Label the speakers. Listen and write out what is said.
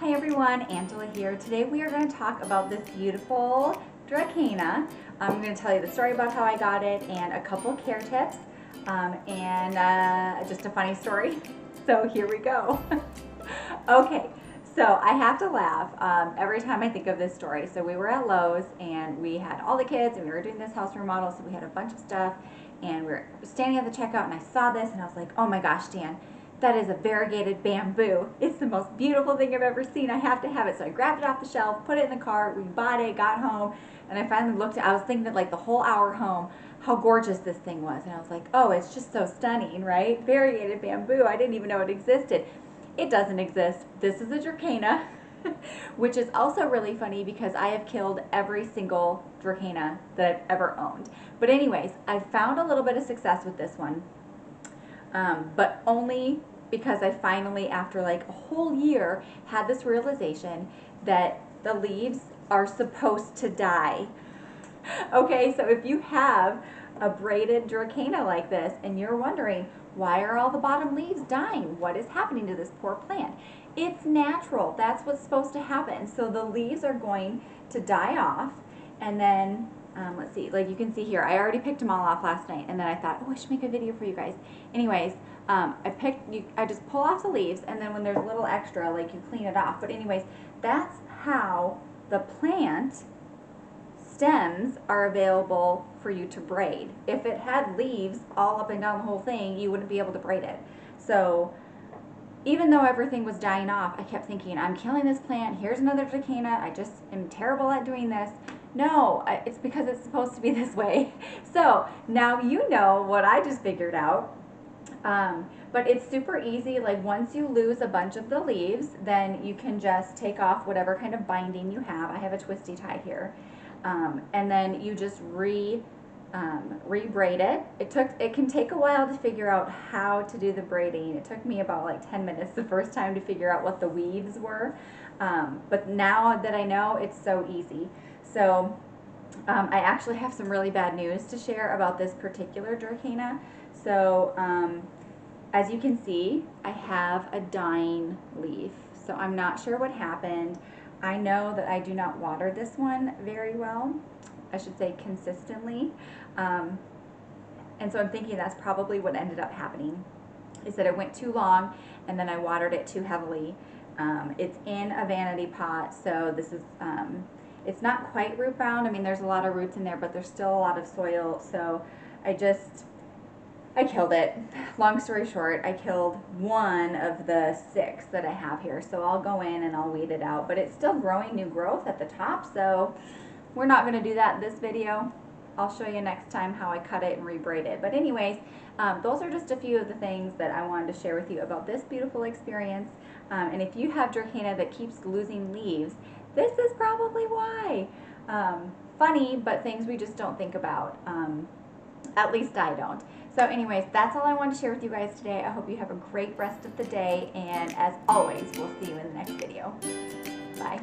Speaker 1: Hi everyone, Angela here. Today we are going to talk about this beautiful Dracaena. I'm going to tell you the story about how I got it and a couple care tips and just a funny story. So here we go. Okay, so I have to laugh every time I think of this story. So we were at Lowe's and we had all the kids and we were doing this house remodel, so we had a bunch of stuff and we were standing at the checkout and I saw this and I was like, oh my gosh, Dan, that is a variegated bamboo. It's the most beautiful thing I've ever seen. I have to have it. So I grabbed it off the shelf, put it in the cart, we bought it, got home, and I finally looked at it. I was thinking that like the whole hour home, how gorgeous this thing was. And I was like, oh, it's just so stunning, right? Variegated bamboo. I didn't even know it existed. It doesn't exist. This is a Dracaena, which is also really funny because I have killed every single Dracaena that I've ever owned. But anyways, I found a little bit of success with this one. But only because I finally, after like a whole year, had this realization that the leaves are supposed to die. Okay, so if you have a braided Dracaena like this and you're wondering, why are all the bottom leaves dying? What is happening to this poor plant? It's natural. That's what's supposed to happen. So the leaves are going to die off, and then let's see, like you can see here, I already picked them all off last night, and then I thought, oh, I should make a video for you guys. Anyways, I just pull off the leaves, and then when there's a little extra, like you clean it off. But anyways, that's how the plant stems are available for you to braid. If it had leaves all up and down the whole thing, you wouldn't be able to braid it. So even though everything was dying off, I kept thinking, I'm killing this plant, here's another Dracaena, I just am terrible at doing this. No, it's because it's supposed to be this way. So now you know what I just figured out. But it's super easy. Like once you lose a bunch of the leaves, then you can just take off whatever kind of binding you have. I have a twisty tie here. And then you just re-braid it. It can take a while to figure out how to do the braiding. It took me about like 10 minutes the first time to figure out what the weaves were. But now that I know, it's so easy. So I actually have some really bad news to share about this particular Dracaena. So as you can see, I have a dying leaf. So I'm not sure what happened. I know that I do not water this one very well. I should say consistently. And so I'm thinking that's probably what ended up happening, is that it went too long and then I watered it too heavily. It's in a vanity pot, so this is, it's not quite root bound. I mean, there's a lot of roots in there, but there's still a lot of soil. So I killed it. Long story short, I killed one of the 6 that I have here. So I'll go in and I'll weed it out, but it's still growing new growth at the top. So we're not going to do that in this video. I'll show you next time how I cut it and rebraid it. But anyways, those are just a few of the things that I wanted to share with you about this beautiful experience. And if you have Dracaena that keeps losing leaves, this is probably why. Funny, but things we just don't think about. At least I don't. So anyways, that's all I wanted to share with you guys today. I hope you have a great rest of the day, and as always, we'll see you in the next video. Bye.